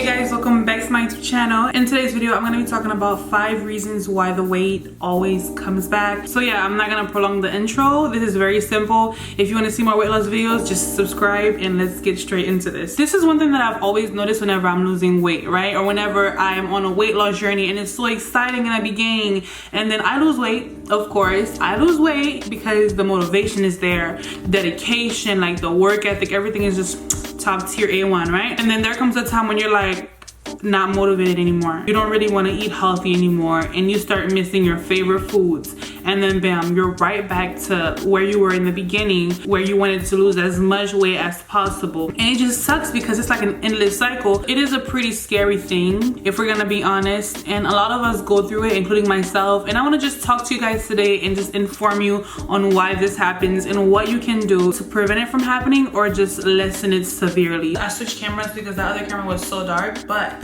guys, welcome back to my YouTube channel. In today's video, I'm gonna be talking about 5 reasons why the weight always comes back. So yeah, I'm not gonna prolong the intro. This is very simple. If you wanna see more weight loss videos, just subscribe and let's get straight into this. This is one thing that I've always noticed whenever I'm losing weight, right? Or whenever I am on a weight loss journey and it's so exciting in the beginning and then I lose weight. Of course, I lose weight because the motivation is there, dedication, like the work ethic, everything is just top tier A1, right? And then there comes a time when you're like not motivated anymore. You don't really want to eat healthy anymore and you start missing your favorite foods, and then bam, you're right back to where you were in the beginning, where you wanted to lose as much weight as possible. And it just sucks because it's like an endless cycle. It is a pretty scary thing if we're gonna be honest, and a lot of us go through it, including myself. And I want to just talk to you guys today and just inform you on why this happens and what you can do to prevent it from happening or just lessen it severely. I switched cameras because the other camera was so dark, but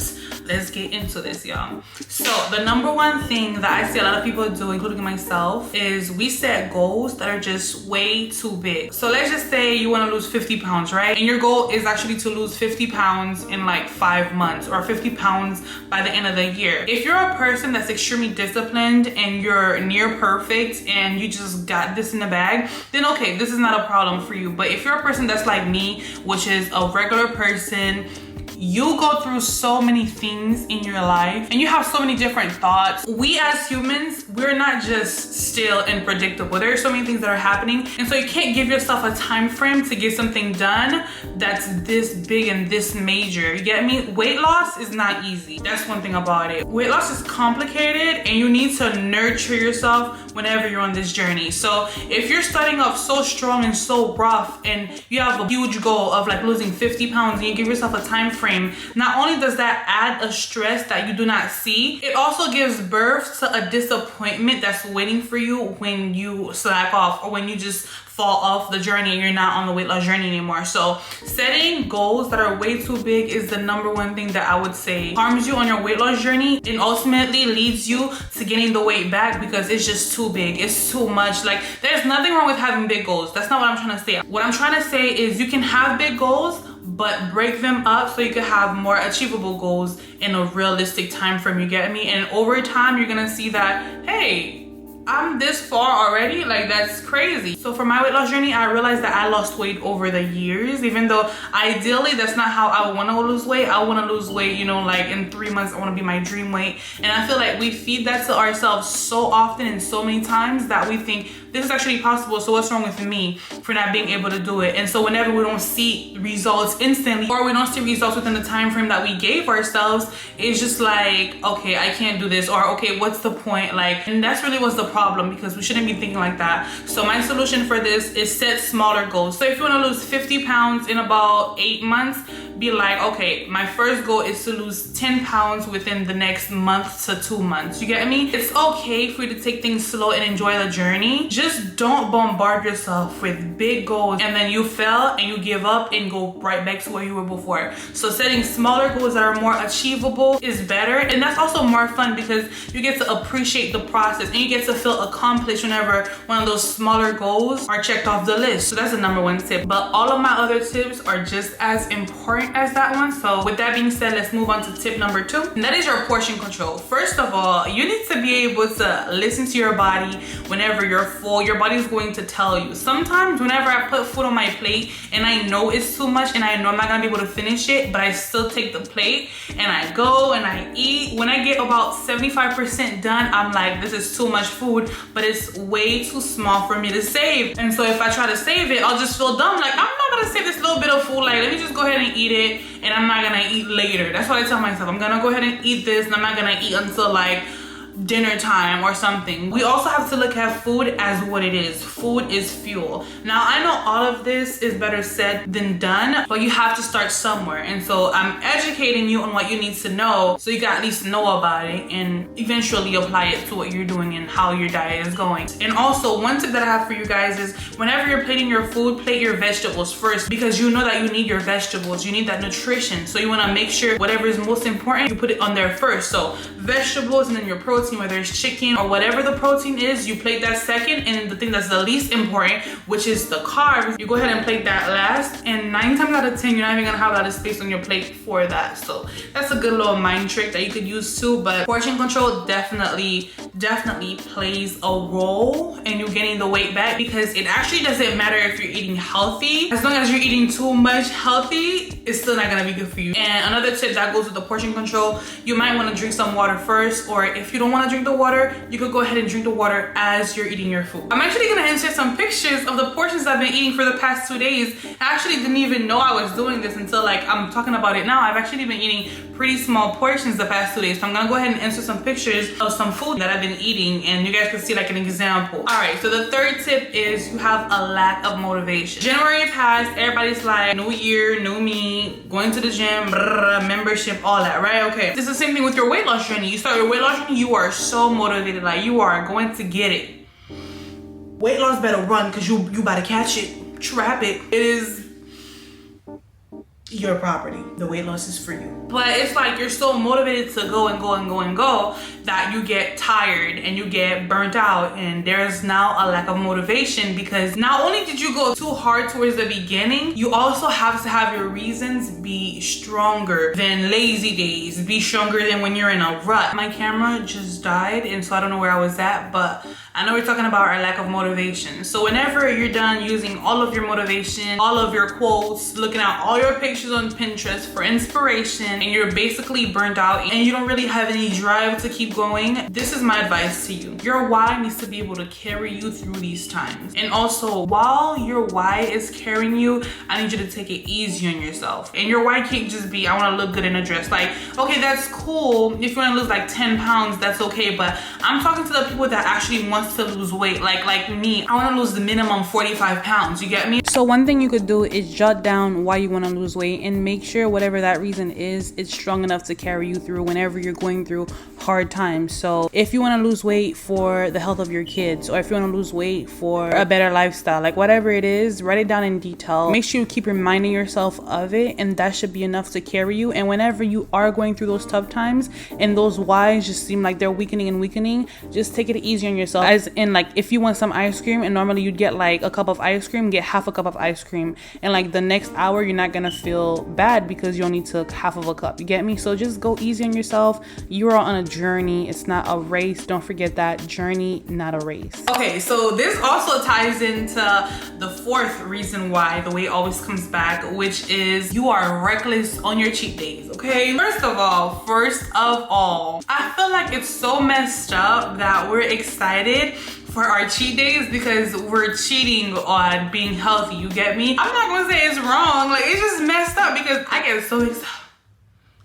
let's get into this, y'all. So the number one thing that I see a lot of people do, including myself, is we set goals that are just way too big. So let's just say you want to lose 50 pounds, right? And your goal is actually to lose 50 pounds in like 5 months or 50 pounds by the end of the year. If you're a person that's extremely disciplined and you're near perfect and you just got this in the bag, then okay, this is not a problem for you. But if you're a person that's like me, which is a regular person, you go through so many things in your life and you have so many different thoughts. We as humans, we're not just still and predictable. There are so many things that are happening, and so you can't give yourself a time frame to get something done that's this big and this major. You get me? Weight loss is not easy. That's one thing about it. Weight loss is complicated and you need to nurture yourself whenever you're on this journey. So if you're starting off so strong and so rough and you have a huge goal of like losing 50 pounds and you give yourself a time frame, not only does that add a stress that you do not see, it also gives birth to a disappointment that's waiting for you when you slack off or when you just fall off the journey and you're not on the weight loss journey anymore. So setting goals that are way too big is the number one thing that I would say harms you on your weight loss journey and ultimately leads you to getting the weight back because it's just too big. It's too much. Like, there's nothing wrong with having big goals. That's not what I'm trying to say. What I'm trying to say is you can have big goals, but break them up so you can have more achievable goals in a realistic time frame. You get me? And over time, you're gonna see that, hey, I'm this far already, like that's crazy. So for my weight loss journey, I realized that I lost weight over the years, even though ideally that's not how I want to lose weight. I want to lose weight, you know, like in 3 months I want to be my dream weight. And I feel like we feed that to ourselves so often and so many times that we think this is actually possible, so what's wrong with me for not being able to do it? And so whenever we don't see results instantly or we don't see results within the time frame that we gave ourselves, it's just like, okay, I can't do this, or okay, what's the point? Like, and that's really what's the problem, because we shouldn't be thinking like that. So my solution for this is set smaller goals. So if you want to lose 50 pounds in about 8 months, be like, okay, my first goal is to lose 10 pounds within the next month to 2 months. You get me? It's okay for you to take things slow and enjoy the journey. Just don't bombard yourself with big goals and then you fail and you give up and go right back to where you were before. So setting smaller goals that are more achievable is better, and that's also more fun because you get to appreciate the process and you get to feel accomplished whenever one of those smaller goals are checked off the list. So that's the number one tip, but all of my other tips are just as important as that one. So with that being said, let's move on to tip number 2, and that is your portion control. First of all, you need to be able to listen to your body whenever you're full. Your body is going to tell you. Sometimes whenever I put food on my plate and I know it's too much and I know I'm not gonna be able to finish it, but I still take the plate and I go and I eat. When I get about 75% done, I'm like, this is too much food, but it's way too small for me to save. And so if I try to save it, I'll just feel dumb. Like, I'm not gonna save this little bit of food. Like, let me just go ahead and eat it, and I'm not gonna eat later. That's what I tell myself. I'm gonna go ahead and eat this, and I'm not gonna eat until like dinner time or something. We also have to look at food as what it is. Food is fuel. Now, I know all of this is better said than done, but you have to start somewhere. And so I'm educating you on what you need to know so you can at least know about it and eventually apply it to what you're doing and how your diet is going. And also, one tip that I have for you guys is whenever you're plating your food, plate your vegetables first, because you know that you need your vegetables. You need that nutrition. So you want to make sure whatever is most important, you put it on there first. So vegetables and then your protein, whether it's chicken or whatever the protein is, you plate that second, and then the thing that's the least important, which is the carbs, you go ahead and plate that last, and 9 times out of 10 you're not even gonna have a lot of space on your plate for that. So that's a good little mind trick that you could use too. But portion control definitely plays a role in you getting the weight back, because it actually doesn't matter if you're eating healthy. As long as you're eating too much healthy, it's still not gonna be good for you. And another tip that goes with the portion control, you might want to drink some water first, or if you don't want to drink the water, you could go ahead and drink the water as you're eating your food. I'm actually gonna insert some pictures of the portions I've been eating for the past 2 days. I actually didn't even know I was doing this until like I'm talking about it now. I've actually been eating pretty small portions the past 2 days. So I'm gonna go ahead and insert some pictures of some food that I've been eating, and you guys can see like an example. All right, so the third tip is you have a lack of motivation. January passed, everybody's like, new year, new me, going to the gym, membership, all that, right? Okay, this is the same thing with your weight loss journey. You start your weight loss journey, you are so motivated, like you are going to get it. Weight loss better run, because you about to catch it, trap it. It is your property. The weight loss is for you. But it's like you're so motivated to go and go and go and go that you get tired and you get burnt out, and there's now a lack of motivation, because not only did you go too hard towards the beginning, you also have to have your reasons be stronger than lazy days, be stronger than when you're in a rut. My camera just died, and so I don't know where I was at, but I know we're talking about our lack of motivation. So whenever you're done using all of your motivation, all of your quotes, looking at all your pictures on Pinterest for inspiration, and you're basically burnt out and you don't really have any drive to keep going, this is my advice to you. Your why needs to be able to carry you through these times. And also, while your why is carrying you, I need you to take it easy on yourself. And your why can't just be, I want to look good in a dress. Like, okay, that's cool. If you want to lose like 10 pounds, that's okay. But I'm talking to the people that actually wants to lose weight. Like me, I want to lose the minimum 45 pounds. You get me? So one thing you could do is jot down why you want to lose weight, and make sure whatever that reason is, it's strong enough to carry you through whenever you're going through hard times. So if you want to lose weight for the health of your kids, or if you want to lose weight for a better lifestyle, like whatever it is, write it down in detail. Make sure you keep reminding yourself of it, and that should be enough to carry you. And whenever you are going through those tough times and those whys just seem like they're weakening and weakening, just take it easy on yourself. As in, like, if you want some ice cream and normally you'd get like a cup of ice cream, get half a cup of ice cream, and like the next hour you're not gonna feel bad because you only took half of a cup. You get me? So just go easy on yourself. You are on a journey. It's not a race. Don't forget that. Journey, not a race. Okay, so this also ties into the fourth reason why the weight always comes back, which is you are reckless on your cheat days. Okay, first of all, I feel like it's so messed up that we're excited for our cheat days because we're cheating on being healthy. You get me? I'm not gonna say it's wrong. Like, it's just messed up because I get so excited.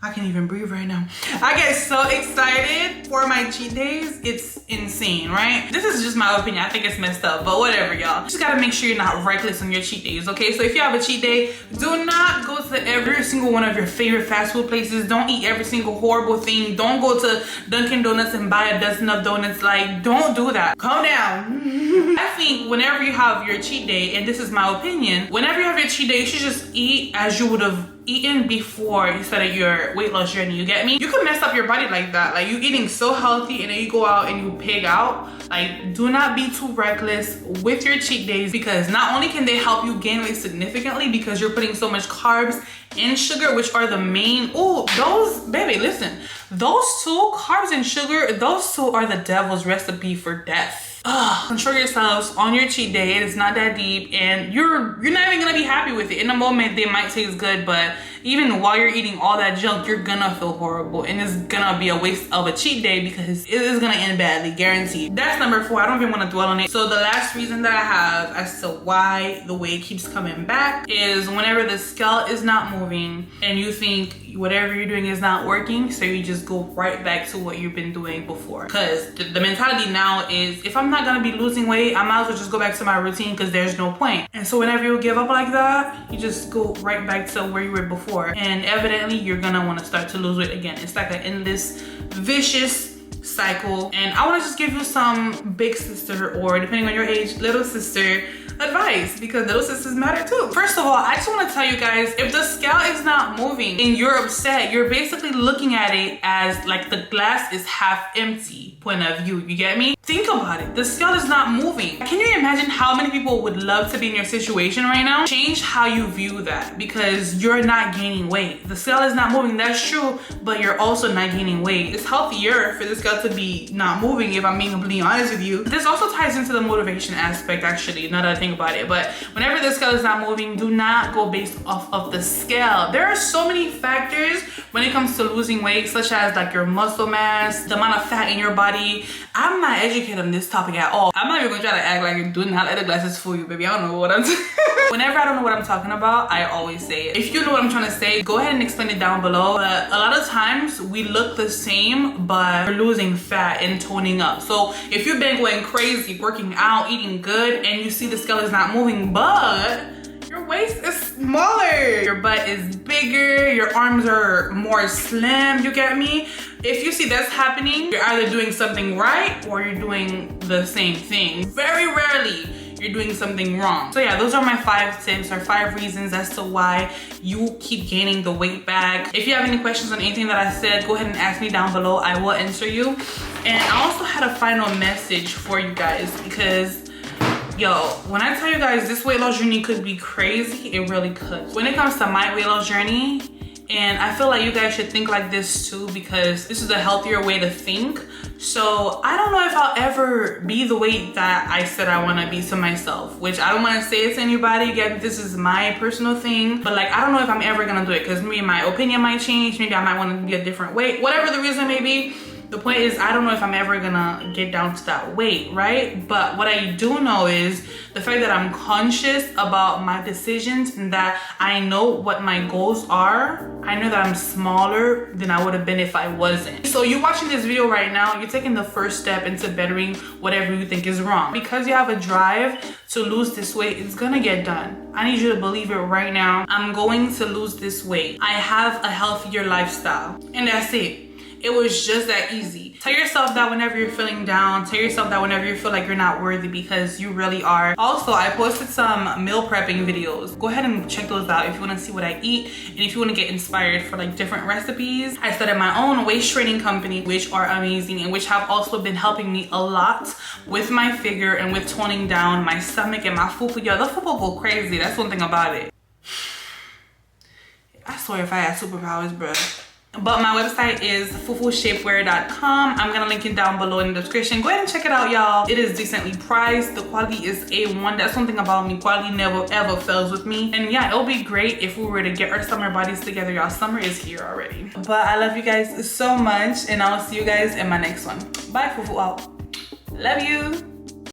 I can't even breathe right now. I get so excited for my cheat days. It's insane, right? This is just my opinion. I think it's messed up, but whatever, y'all. Just gotta make sure you're not reckless on your cheat days, okay? So if you have a cheat day, do not go to every single one of your favorite fast food places. Don't eat every single horrible thing. Don't go to Dunkin' Donuts and buy a dozen of donuts. Like, don't do that. Calm down. I think whenever you have your cheat day, and this is my opinion, whenever you have your cheat day, you should just eat as you would have eaten before you started your weight loss journey. You get me? You can mess up your body like that. Like, you eating so healthy and then you go out and you pig out. Like, do not be too reckless with your cheat days, because not only can they help you gain weight significantly because you're putting so much carbs and sugar, which are the main, those, baby, listen, those two, carbs and sugar, those two are the devil's recipe for death. Control yourselves on your cheat day. It is not that deep, and you're not even gonna be happy with it. In the moment they might taste good, but even while you're eating all that junk, you're gonna feel horrible, and it's gonna be a waste of a cheat day because it is gonna end badly, guaranteed. That's number 4. I don't even want to dwell on it. So the last reason that I have as to why the weight keeps coming back is whenever the scale is not moving and you think whatever you're doing is not working, so you just go right back to what you've been doing before. Because the mentality now is, if I'm not gonna be losing weight, I might as well just go back to my routine because there's no point. And so whenever you give up like that, you just go right back to where you were before, and evidently you're gonna want to start to lose weight again. It's like an endless vicious cycle. And I want to just give you some big sister, or depending on your age, little sister advice because little sisters matter too. First of all, I just want to tell you guys, if the scale is not moving and you're upset, you're basically looking at it as like the glass is half empty point of view. You get me? Think about it. The scale is not moving. Can you imagine how many people would love to be in your situation right now? Change how you view that because you're not gaining weight. The scale is not moving. That's true, but you're also not gaining weight. It's healthier for the scale to be not moving, if I'm being completely honest with you. This also ties into the motivation aspect, actually, now that I think about it. But whenever the scale is not moving, do not go based off of the scale. There are so many factors when it comes to losing weight, such as like your muscle mass, the amount of fat in your body. I'm not educated on this topic at all. I'm not even gonna try to act like you're doing not let the glasses fool you, baby. I don't know what I'm Whenever I don't know what I'm talking about, I always say it. If you know what I'm trying to say, go ahead and explain it down below. But a lot of times we look the same, but we're losing fat and toning up. So if you've been going crazy, working out, eating good, and you see the scale is not moving, but your waist is smaller, your butt is bigger, your arms are more slim, you get me? If you see that's happening, you're either doing something right or you're doing the same thing. Very rarely you're doing something wrong. So yeah, those are my 5 tips or 5 reasons as to why you keep gaining the weight back. If you have any questions on anything that I said, go ahead and ask me down below. I will answer you. And I also had a final message for you guys because yo, when I tell you guys this weight loss journey could be crazy, it really could. When it comes to my weight loss journey, and I feel like you guys should think like this too because this is a healthier way to think. So I don't know if I'll ever be the weight that I said I want to be to myself, which I don't want to say it to anybody. Again, this is my personal thing, but like I don't know if I'm ever gonna do it because maybe my opinion might change. Maybe I might want to be a different weight, whatever the reason may be. The point is, I don't know if I'm ever gonna get down to that weight, right? But what I do know is the fact that I'm conscious about my decisions and that I know what my goals are. I know that I'm smaller than I would have been if I wasn't. So you watching this video right now, you're taking the first step into bettering whatever you think is wrong. Because you have a drive to lose this weight, it's gonna get done. I need you to believe it right now. I'm going to lose this weight. I have a healthier lifestyle, and that's it. It was just that easy. Tell yourself that whenever you're feeling down. Tell yourself that whenever you feel like you're not worthy, because you really are. Also, I posted some meal prepping videos. Go ahead and check those out if you want to see what I eat and if you want to get inspired for like different recipes. I started my own waist training company, which are amazing and which have also been helping me a lot with my figure and with toning down my stomach and my fufu. Yo, the fufu go crazy. That's one thing about it. I swear if I had superpowers, bruh. But my website is fufushapewear.com. I'm gonna link it down below in the description. Go ahead and check it out, y'all. It is decently priced. The quality is A1. That's one thing about me. Quality never ever fails with me. And yeah, it'll be great if we were to get our summer bodies together, y'all. Summer is here already. But I love you guys so much, and I'll see you guys in my next one. Bye, fufu out. Love you.